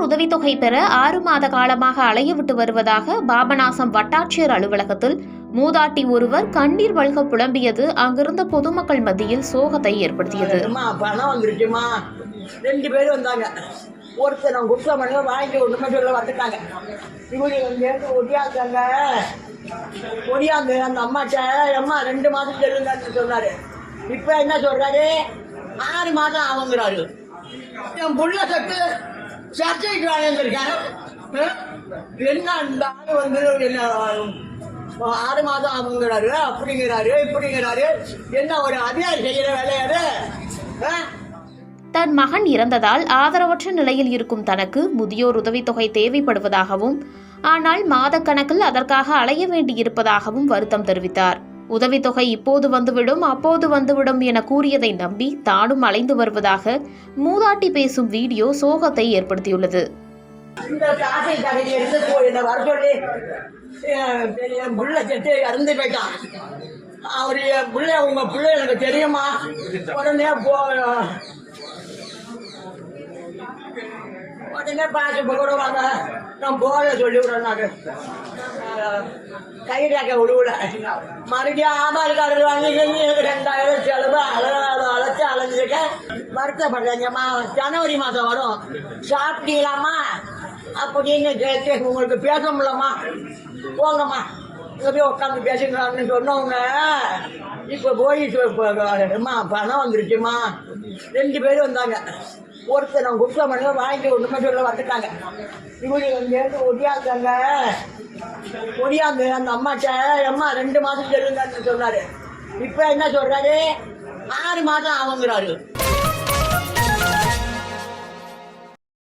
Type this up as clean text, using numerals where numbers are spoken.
உதவித்தொகை பெற 6 மாத காலமாக அலையவிட்டு வருவதாக பாபநாசம் வட்டாட்சியர் அலுவலகத்தில் மூதாட்டி ஒருவர் கண்ணீர் வழ்க புலம்பியது அங்கிருந்த பொதுமக்கள் மத்தியில் சோகத்தை ஏற்படுத்தியது. பணம் வந்துருச்சுமா, 2 பேர் வந்தாங்க. ஒருத்தர் நான் குற்ற மணி வாங்கி ஒன்றுமே சொல்ல வந்துட்டாங்க. இவங்க இங்கேருந்து ஒடியாந்தாங்க. ஒடியாந்து அந்த அம்மாட்ட அம்மா 2 மாதம் தெரியுங்கன்னு சொன்னாரு. இப்போ என்ன சொல்றாரு, 6 மாதம் ஆகுங்கிறாரு. என் புள்ள சர்ச்சைக்கு வாங்கியிருக்கேன். என்ன இந்த ஆள் வந்து என்ன 6 மாதம் ஆகுங்கிறாரு, அப்படிங்கிறாரு, இப்படிங்கிறாரு. என்ன ஒரு அதிகாரி செய்கிற வேலையாரு? தன் மகன் இறந்ததால் ஆதரவற்ற நிலையில் இருக்கும் தனக்கு முதியோர் உதவித்தொகை தேவைப்படுவதாகவும் ஆனால் மாதக்கணக்கில் அதற்காக அலைய வேண்டியிருப்பதாகவும் வருத்தம் தெரிவித்தார். உதவித்தொகை இப்போது வந்துவிடும் அப்போது வந்துவிடும் என கூறியதை நம்பி தானும் அலைந்து வருவதாக மூதாட்டி பேசும் வீடியோ சோகத்தை ஏற்படுத்தியுள்ளது. இந்த காசை தகை எடுத்து என்ன வர சொல்லி என் புள்ள செத்து இறந்து போயிட்டான். அவர் என் பிள்ளை உங்க பிள்ளை எனக்கு தெரியுமா, உடனே உடனே பாச கூட வாங்க நான் போக சொல்லி விடுறேன். கைடாக்க விடுவிட மறுபடியும் ஆதார் கார்டு வாங்கி 2000 செலவு அழைச்சி அலைஞ்சிருக்க வருத்தப்படுறேங்கம்மா. ஜனவரி மாதம் வரும், சாப்பிட்டீங்களாம்மா அப்படின்னு கேட்டு உங்களுக்கு பேச முடியலம்மா, போங்கம்மா இங்கே போய் உட்காந்து பேசுங்களான்னு சொன்னவங்க இப்போ போய் அம்மா பணம் வந்துருச்சுமா. 2 பேர் வந்தாங்க. ஒருத்தர் நான் குற்ற மணி வாங்கி ஒன்றுமே சொல்ல வந்துட்டாங்க. இவங்க இங்கேருந்து ஒடியாந்தாங்க. ஒடியாந்து அந்த அம்மாட்ட அம்மா 2 மாதம் தெரியுங்கன்னு சொன்னாரு. இப்போ என்ன சொல்றாரு, 6 மாதம் ஆகுங்கிறாரு.